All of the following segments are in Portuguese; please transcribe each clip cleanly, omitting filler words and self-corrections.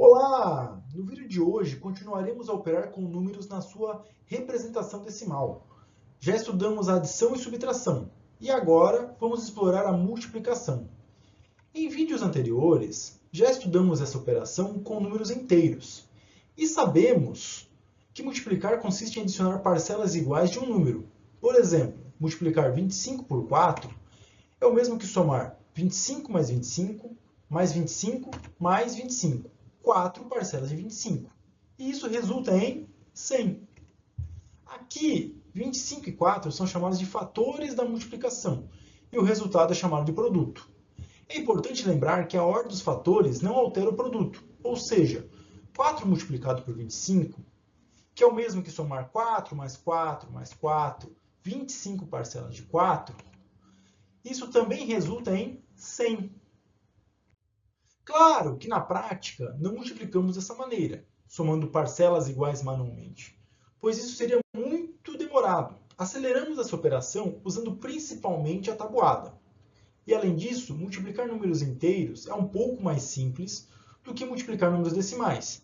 Olá! No vídeo de hoje continuaremos a operar com números na sua representação decimal. Já estudamos a adição e subtração e agora vamos explorar a multiplicação. Em vídeos anteriores, já estudamos essa operação com números inteiros e sabemos que multiplicar consiste em adicionar parcelas iguais de um número. Por exemplo, multiplicar 25 por 4 é o mesmo que somar 25 mais 25 mais 25 mais 25. 4 parcelas de 25. E isso resulta em 100. Aqui, 25 e 4 são chamados de fatores da multiplicação, e o resultado é chamado de produto. É importante lembrar que a ordem dos fatores não altera o produto, ou seja, 4 multiplicado por 25, que é o mesmo que somar 4 mais 4 mais 4, 25 parcelas de 4, isso também resulta em 100. Claro que na prática não multiplicamos dessa maneira, somando parcelas iguais manualmente, pois isso seria muito demorado. Aceleramos essa operação usando principalmente a tabuada. E além disso, multiplicar números inteiros é um pouco mais simples do que multiplicar números decimais.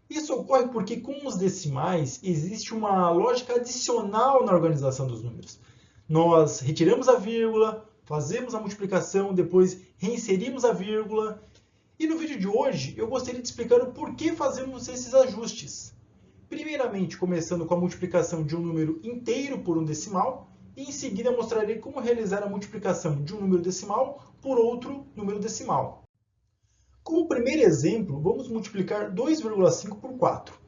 Isso ocorre porque com os decimais existe uma lógica adicional na organização dos números. Nós retiramos a vírgula, fazemos a multiplicação, depois reinserimos a vírgula. E no vídeo de hoje, eu gostaria de explicar o porquê fazemos esses ajustes. Primeiramente, começando com a multiplicação de um número inteiro por um decimal, e em seguida mostrarei como realizar a multiplicação de um número decimal por outro número decimal. Como primeiro exemplo, vamos multiplicar 2,5 por 4.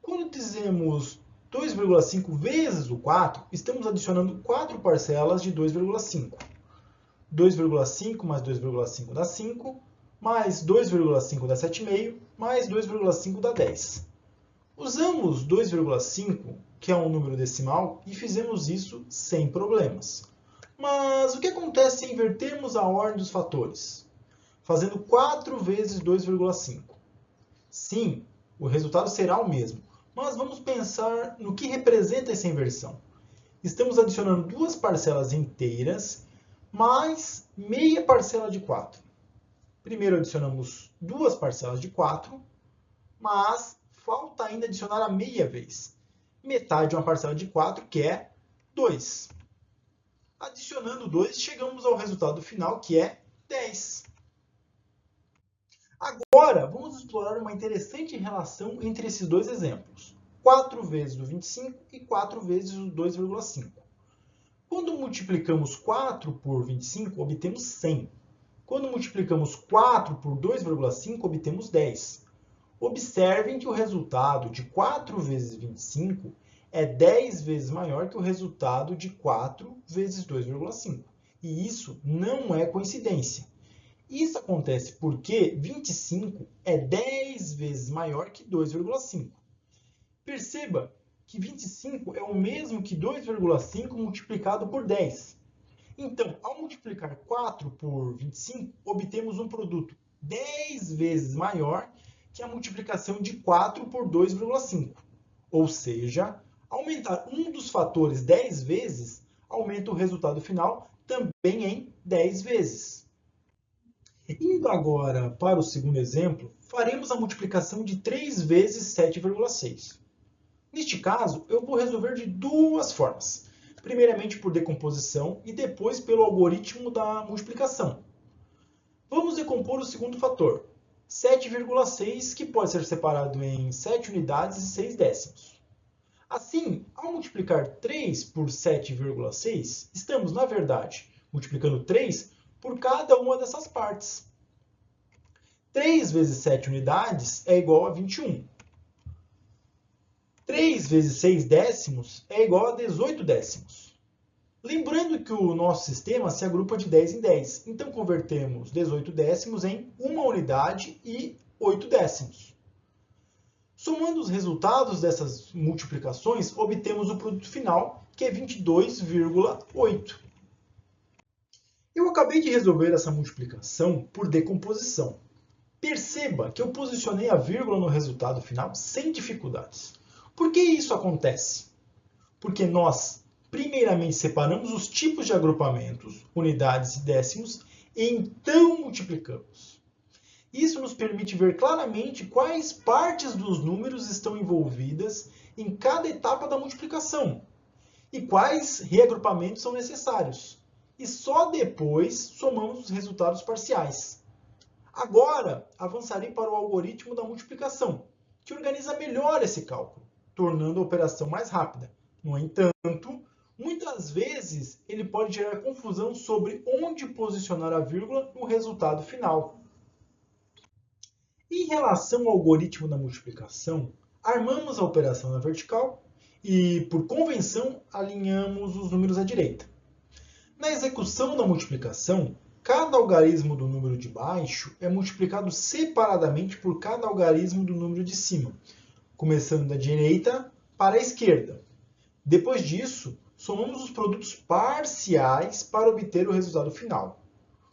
Quando dizemos 2,5 vezes o 4, estamos adicionando 4 parcelas de 2,5. 2,5 mais 2,5 dá 5. Mais 2,5 dá 7,5, mais 2,5 dá 10. Usamos 2,5, que é um número decimal, e fizemos isso sem problemas. Mas o que acontece se invertermos a ordem dos fatores? Fazendo 4 vezes 2,5. Sim, o resultado será o mesmo, mas vamos pensar no que representa essa inversão. Estamos adicionando duas parcelas inteiras, mais meia parcela de 4. Primeiro adicionamos duas parcelas de 4, mas falta ainda adicionar a meia vez. Metade de uma parcela de 4, que é 2. Adicionando 2, chegamos ao resultado final, que é 10. Agora, vamos explorar uma interessante relação entre esses dois exemplos. 4 vezes o 25 e 4 vezes o 2,5. Quando multiplicamos 4 por 25, obtemos 100. Quando multiplicamos 4 por 2,5, obtemos 10. Observem que o resultado de 4 vezes 25 é 10 vezes maior que o resultado de 4 vezes 2,5. E isso não é coincidência. Isso acontece porque 25 é 10 vezes maior que 2,5. Perceba que 25 é o mesmo que 2,5 multiplicado por 10. Então, ao multiplicar 4 por 25, obtemos um produto 10 vezes maior que a multiplicação de 4 por 2,5. Ou seja, aumentar um dos fatores 10 vezes aumenta o resultado final também em 10 vezes. Indo agora para o segundo exemplo, faremos a multiplicação de 3 vezes 7,6. Neste caso, eu vou resolver de duas formas. Primeiramente por decomposição e depois pelo algoritmo da multiplicação. Vamos decompor o segundo fator, 7,6, que pode ser separado em 7 unidades e 6 décimos. Assim, ao multiplicar 3 por 7,6, estamos, na verdade, multiplicando 3 por cada uma dessas partes. 3 vezes 7 unidades é igual a 21. 3 vezes 6 décimos é igual a 18 décimos. Lembrando que o nosso sistema se agrupa de 10 em 10, então convertemos 18 décimos em 1 unidade e 8 décimos. Somando os resultados dessas multiplicações, obtemos o produto final, que é 22,8. Eu acabei de resolver essa multiplicação por decomposição. Perceba que eu posicionei a vírgula no resultado final sem dificuldades. Por que isso acontece? Porque nós, primeiramente, separamos os tipos de agrupamentos, unidades e décimos, e então multiplicamos. Isso nos permite ver claramente quais partes dos números estão envolvidas em cada etapa da multiplicação e quais reagrupamentos são necessários. E só depois somamos os resultados parciais. Agora, avançarei para o algoritmo da multiplicação, que organiza melhor esse cálculo, tornando a operação mais rápida. No entanto, muitas vezes ele pode gerar confusão sobre onde posicionar a vírgula no resultado final. Em relação ao algoritmo da multiplicação, armamos a operação na vertical e, por convenção, alinhamos os números à direita. Na execução da multiplicação, cada algarismo do número de baixo é multiplicado separadamente por cada algarismo do número de cima, começando da direita para a esquerda. Depois disso, somamos os produtos parciais para obter o resultado final.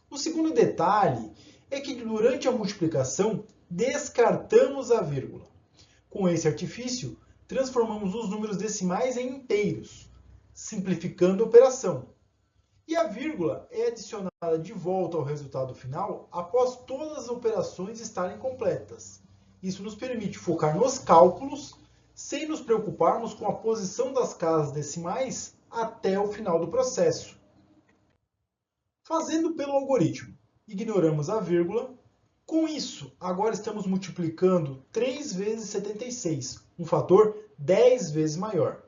O segundo detalhe é que durante a multiplicação descartamos a vírgula. Com esse artifício, transformamos os números decimais em inteiros, simplificando a operação. E a vírgula é adicionada de volta ao resultado final após todas as operações estarem completas. Isso nos permite focar nos cálculos sem nos preocuparmos com a posição das casas decimais até o final do processo. Fazendo pelo algoritmo, ignoramos a vírgula. Com isso, agora estamos multiplicando 3 vezes 76, um fator 10 vezes maior.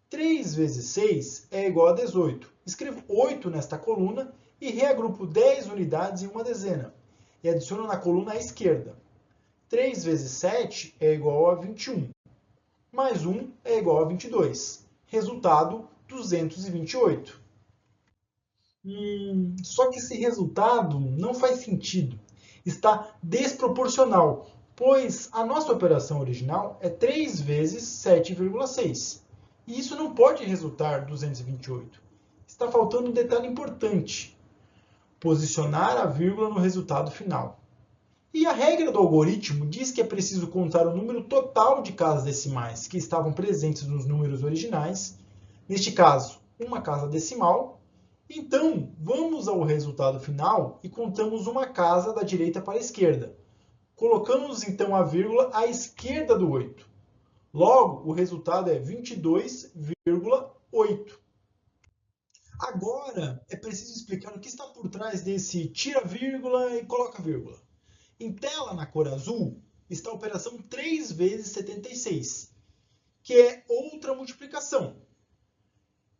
3 vezes 6 é igual a 18. Escrevo 8 nesta coluna e reagrupo 10 unidades em uma dezena. E adiciono na coluna à esquerda. 3 vezes 7 é igual a 21. Mais 1 é igual a 22. Resultado, 228. Só que esse resultado não faz sentido. Está desproporcional, pois a nossa operação original é 3 vezes 7,6. E isso não pode resultar 228. Está faltando um detalhe importante: posicionar a vírgula no resultado final. E a regra do algoritmo diz que é preciso contar o número total de casas decimais que estavam presentes nos números originais, neste caso, uma casa decimal. Então, vamos ao resultado final e contamos uma casa da direita para a esquerda. Colocamos então a vírgula à esquerda do 8. Logo, o resultado é 22,8. Agora, é preciso explicar o que está por trás desse tira vírgula e coloca vírgula. Em tela, na cor azul, está a operação 3 vezes 76, que é outra multiplicação.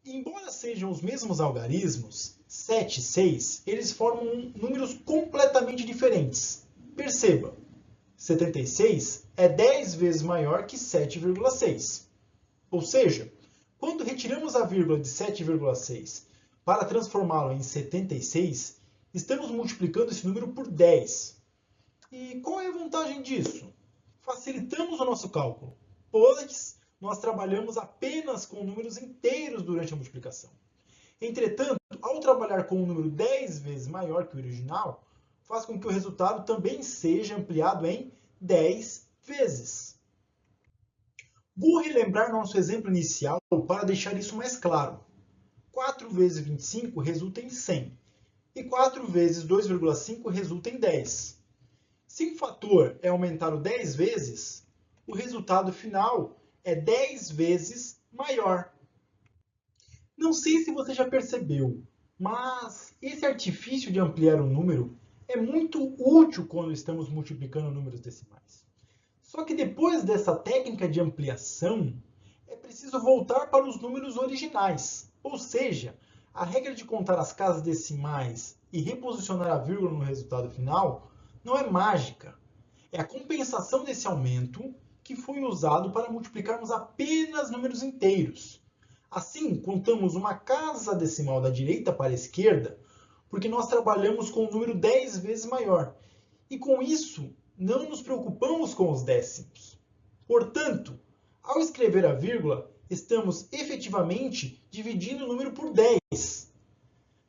Embora sejam os mesmos algarismos, 7 e 6, eles formam números completamente diferentes. Perceba, 76 é 10 vezes maior que 7,6. Ou seja, quando retiramos a vírgula de 7,6 para transformá-lo em 76, estamos multiplicando esse número por 10. E qual é a vantagem disso? Facilitamos o nosso cálculo, pois nós trabalhamos apenas com números inteiros durante a multiplicação. Entretanto, ao trabalhar com um número 10 vezes maior que o original, faz com que o resultado também seja ampliado em 10 vezes. Vou relembrar nosso exemplo inicial para deixar isso mais claro. 4 vezes 25 resulta em 100, e 4 vezes 2,5 resulta em 10. Se o fator é aumentado 10 vezes, o resultado final é 10 vezes maior. Não sei se você já percebeu, mas esse artifício de ampliar o número é muito útil quando estamos multiplicando números decimais. Só que depois dessa técnica de ampliação, é preciso voltar para os números originais. Ou seja, a regra de contar as casas decimais e reposicionar a vírgula no resultado final não é mágica. É a compensação desse aumento que foi usado para multiplicarmos apenas números inteiros. Assim, contamos uma casa decimal da direita para a esquerda, porque nós trabalhamos com um número 10 vezes maior. E com isso, não nos preocupamos com os décimos. Portanto, ao escrever a vírgula, estamos efetivamente dividindo o número por 10.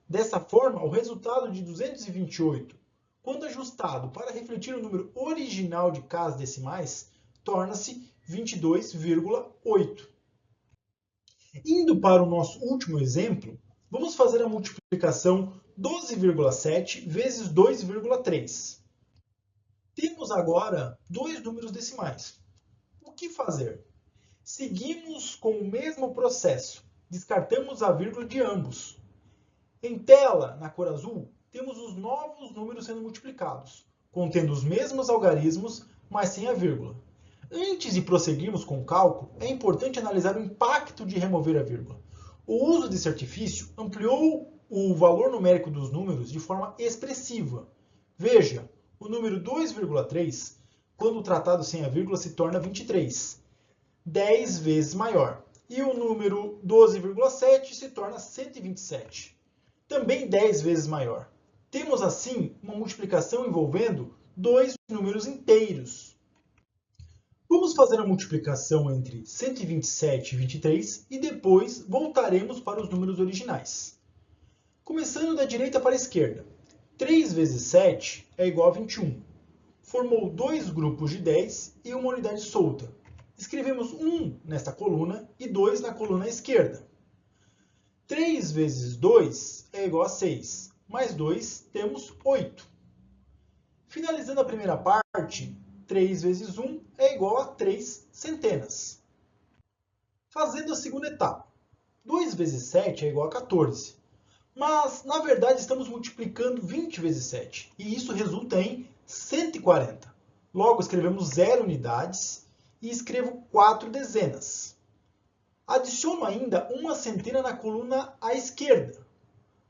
Dessa forma, o resultado de 228, quando ajustado para refletir o número original de casas decimais, torna-se 22,8. Indo para o nosso último exemplo, vamos fazer a multiplicação 12,7 vezes 2,3. Temos agora dois números decimais. O que fazer? Seguimos com o mesmo processo. Descartamos a vírgula de ambos. Em tela, na cor azul, temos os novos números sendo multiplicados, contendo os mesmos algarismos, mas sem a vírgula. Antes de prosseguirmos com o cálculo, é importante analisar o impacto de remover a vírgula. O uso desse artifício ampliou o valor numérico dos números de forma expressiva. Veja, o número 2,3, quando tratado sem a vírgula, se torna 23, 10 vezes maior. E o número 12,7 se torna 127, também 10 vezes maior. Temos, assim, uma multiplicação envolvendo dois números inteiros. Vamos fazer a multiplicação entre 127 e 23 e depois voltaremos para os números originais. Começando da direita para a esquerda. 3 vezes 7 é igual a 21. Formou dois grupos de 10 e uma unidade solta. Escrevemos 1 nesta coluna e 2 na coluna esquerda. 3 vezes 2 é igual a 6. Mais 2 temos 8. Finalizando a primeira parte, 3 vezes 1 é igual a 3 centenas. Fazendo a segunda etapa. 2 vezes 7 é igual a 14. Mas, na verdade, estamos multiplicando 20 vezes 7. E isso resulta em 140. Logo, escrevemos 0 unidades e escrevo 4 dezenas. Adiciono ainda uma centena na coluna à esquerda.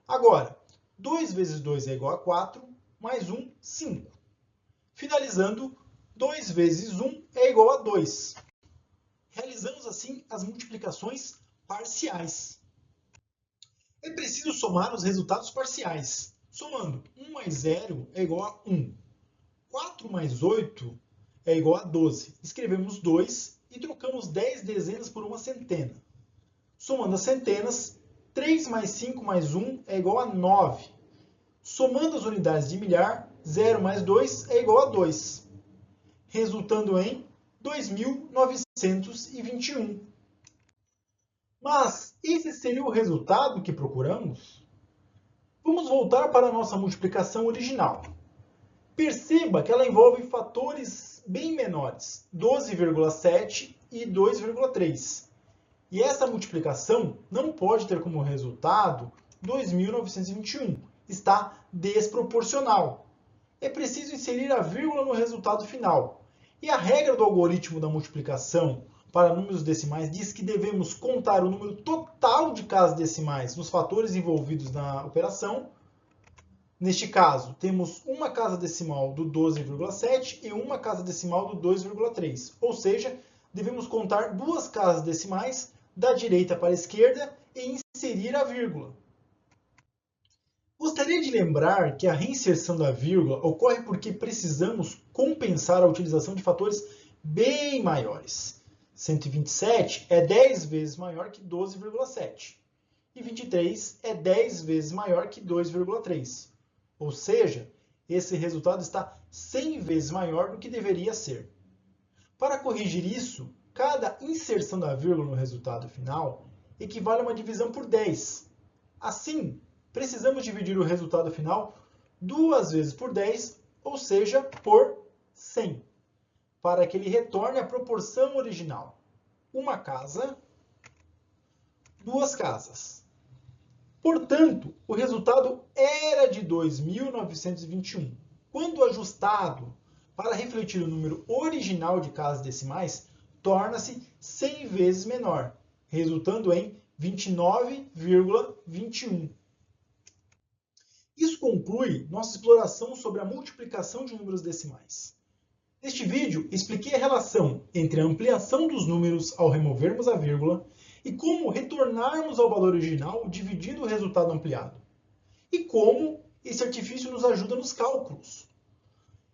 Agora, 2 vezes 2 é igual a 4, mais 1, 5. Finalizando, 2 vezes 1 é igual a 2. Realizamos assim as multiplicações parciais. É preciso somar os resultados parciais. Somando, 1 mais 0 é igual a 1. 4 mais 8 é igual a 12. Escrevemos 2 e trocamos 10 dezenas por uma centena. Somando as centenas, 3 mais 5 mais 1 é igual a 9. Somando as unidades de milhar, 0 mais 2 é igual a 2. Resultando em 2.921. Mas esse seria o resultado que procuramos? Vamos voltar para a nossa multiplicação original. Perceba que ela envolve fatores bem menores, 12,7 e 2,3. E essa multiplicação não pode ter como resultado 2.921. Está desproporcional. É preciso inserir a vírgula no resultado final. E a regra do algoritmo da multiplicação para números decimais diz que devemos contar o número total de casas decimais nos fatores envolvidos na operação. Neste caso, temos uma casa decimal do 12,7 e uma casa decimal do 2,3. Ou seja, devemos contar duas casas decimais da direita para a esquerda e inserir a vírgula. Gostaria de lembrar que a reinserção da vírgula ocorre porque precisamos compensar a utilização de fatores bem maiores. 127 é 10 vezes maior que 12,7 e 23 é 10 vezes maior que 2,3. Ou seja, esse resultado está 100 vezes maior do que deveria ser. Para corrigir isso, cada inserção da vírgula no resultado final equivale a uma divisão por 10. Assim, precisamos dividir o resultado final duas vezes por 10, ou seja, por 100, para que ele retorne à proporção original. Uma casa, duas casas. Portanto, o resultado era de 2.921. Quando ajustado para refletir o número original de casas decimais, torna-se 100 vezes menor, resultando em 29,21. Isso conclui nossa exploração sobre a multiplicação de números decimais. Neste vídeo, expliquei a relação entre a ampliação dos números ao removermos a vírgula e como retornarmos ao valor original dividindo o resultado ampliado. E como esse artifício nos ajuda nos cálculos.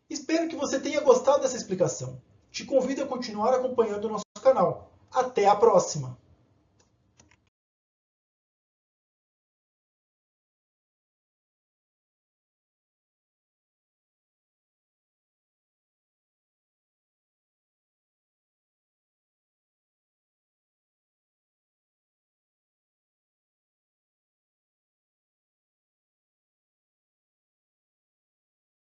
Espero que você tenha gostado dessa explicação. Te convido a continuar acompanhando o nosso canal. Até a próxima!